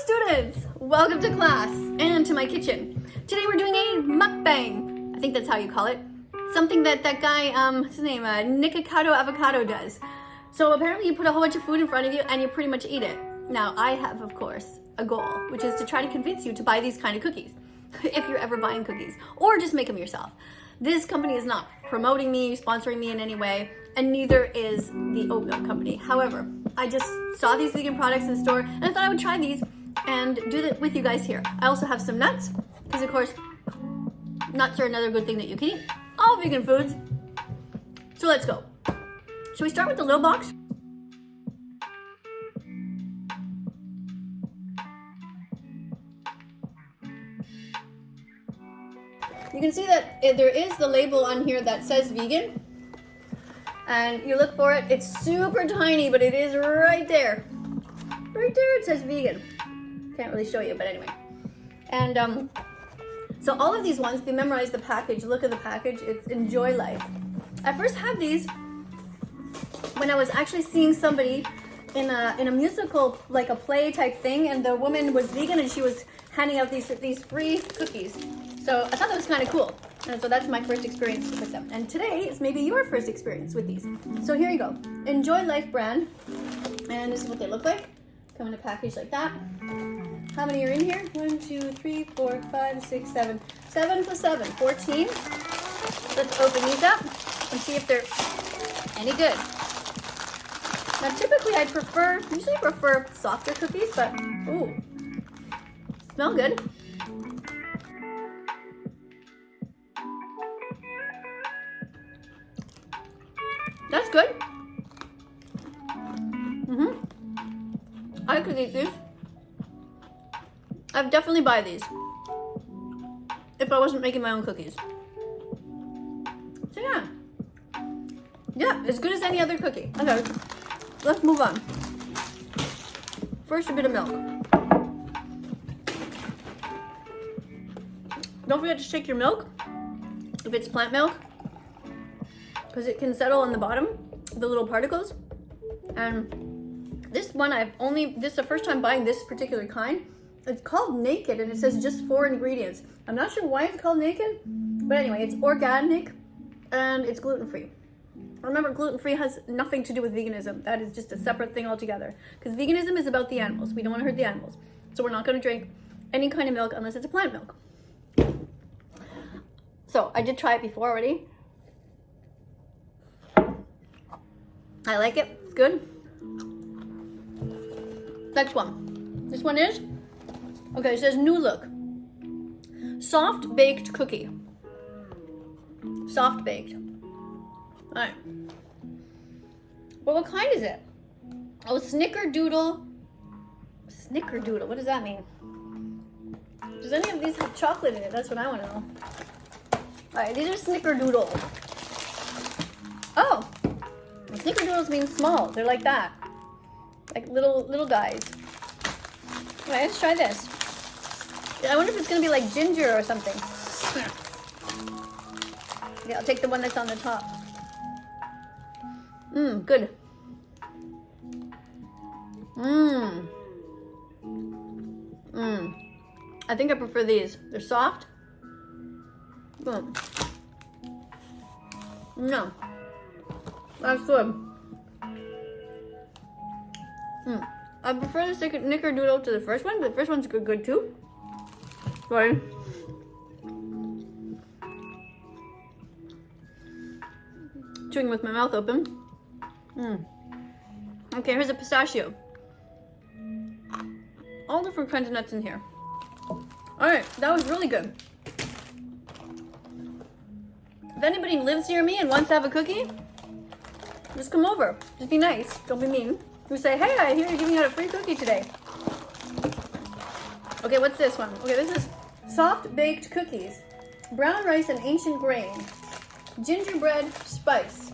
students! Welcome to class and to my kitchen. Today we're doing a mukbang. I think that's how you call it. Something that guy, what's his name, Nikocado Avocado does. So apparently you put a whole bunch of food in front of you and you pretty much eat it. Now I have, of course, a goal, which is to try to convince you to buy these kind of cookies. If you're ever buying cookies, or just make them yourself. This company is not promoting me, sponsoring me in any way, and neither is the oat milk company. However, I just saw these vegan products in the store and I thought I would try these and do that with you guys here. I also have some nuts, because of course, nuts are another good thing that you can eat. All vegan foods. So let's go. Should we start with the little box? You can see that there is the label on here that says vegan. And you look for it, it's super tiny, but it is right there. Right there it says vegan. Can't really show you, but anyway. And so all of these ones, if you memorize the package, look at the package, it's Enjoy Life. I first had these when I was actually seeing somebody in a musical, like a play type thing, and the woman was vegan and she was handing out these free cookies. So I thought that was kind of cool. And so that's my first experience with them. And today is maybe your first experience with these. So here you go. Enjoy Life brand. And this is what they look like. Come in a package like that. How many are in here? 1, 2, 3, 4, 5, 6, 7. 7 plus 7, 14. Let's open these up and see if they're any good. Now typically I usually prefer softer cookies, but ooh, smell good. That's good. I could eat these. I'd definitely buy these if I wasn't making my own cookies. So yeah, as good as any other cookie. Okay, let's move on. First, a bit of milk. Don't forget to shake your milk if it's plant milk, because it can settle on the bottom, the little particles. And this one, this is the first time buying this particular kind. It's called Naked and it says just 4 ingredients. I'm not sure why it's called Naked, but anyway, it's organic and it's gluten-free. Remember, gluten-free has nothing to do with veganism. That is just a separate thing altogether, because veganism is about the animals. We don't want to hurt the animals. So we're not going to drink any kind of milk unless it's a plant milk. So I did try it before already. I like it. It's good. Next one. This one is, okay, it says new look. Soft baked cookie. Soft baked. All right. Well, what kind is it? Oh, Snickerdoodle. Snickerdoodle. What does that mean? Does any of these have chocolate in it? That's what I want to know. All right, these are Snickerdoodle. Oh. Snickerdoodles mean small. They're like that. Like little guys. All right, let's try this. I wonder if it's gonna be like ginger or something. Yeah, I'll take the one that's on the top. Good. I think I prefer these. They're soft. Boom. No. That's good. I prefer the Snickerdoodle to the first one, but the first one's good too. Sorry. Chewing with my mouth open. Okay, here's a pistachio. All different kinds of nuts in here. Alright, that was really good. If anybody lives near me and wants to have a cookie, just come over. Just be nice. Don't be mean. Just say, hey, I hear you're giving out a free cookie today. Okay, what's this one? Okay, this is soft baked cookies. Brown rice and ancient grain. Gingerbread spice.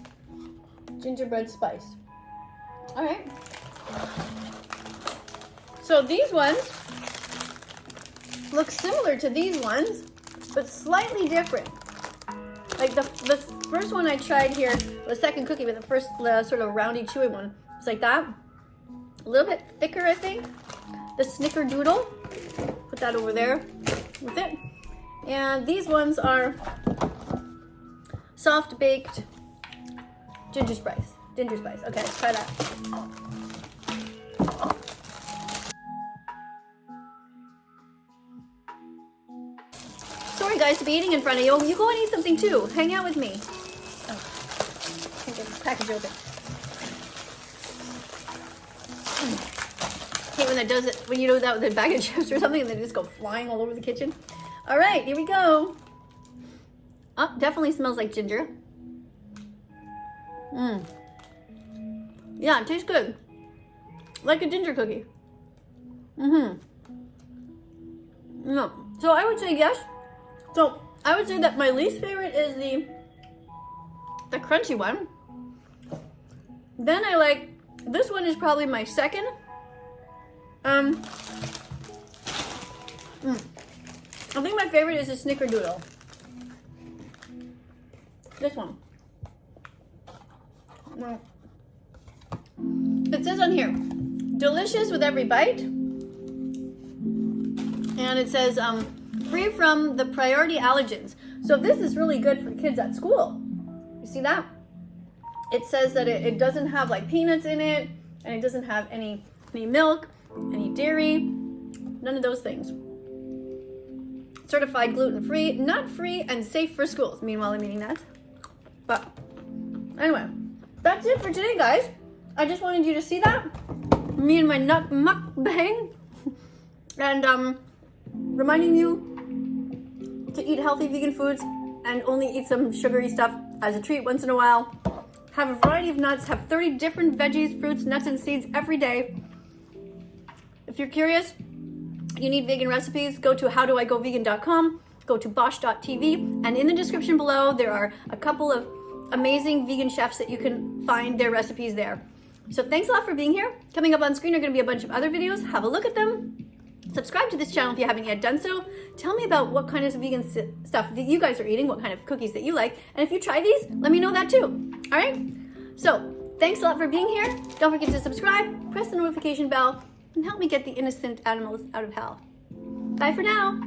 Gingerbread spice. All right. So these ones look similar to these ones, but slightly different. Like the first one I tried here, the second cookie with the first sort of roundy, chewy one, it's like that. A little bit thicker, I think. the snickerdoodle. Put that over there with it. And these ones are soft baked ginger spice. Okay, let's try that. Sorry guys to be eating in front of you. You go and eat something too. Hang out with me. Oh, can't get this package open. Hate when that does it, when you do that with a bag of chips or something and they just go flying all over the kitchen. All right, here we go. Oh, definitely smells like ginger. Yeah, it tastes good. Like a ginger cookie. No. So I would say yes. So I would say that my least favorite is the crunchy one. Then I like, this one is probably my second. I think my favorite is the snickerdoodle. This one. Well, it says on here, delicious with every bite. And it says, free from the priority allergens. So this is really good for kids at school. You see that? It says that it doesn't have like peanuts in it, and it doesn't have any milk, any dairy, none of those things. Certified gluten-free, nut-free, and safe for schools. Meanwhile, I'm eating that. But anyway, that's it for today, guys. I just wanted you to see that. Me and my nut mukbang. And reminding you to eat healthy vegan foods and only eat some sugary stuff as a treat once in a while. Have a variety of nuts. Have 30 different veggies, fruits, nuts, and seeds every day. If you're curious, you need vegan recipes, go to howdoigovegan.com, go to bosch.tv, and in the description below, there are a couple of amazing vegan chefs that you can find their recipes there. So thanks a lot for being here. Coming up on screen are going to be a bunch of other videos. Have a look at them. Subscribe to this channel if you haven't yet done so. Tell me about what kind of vegan stuff that you guys are eating, what kind of cookies that you like. And if you try these, let me know that too. All right? So thanks a lot for being here. Don't forget to subscribe, press the notification bell, and help me get the innocent animals out of hell. Bye for now.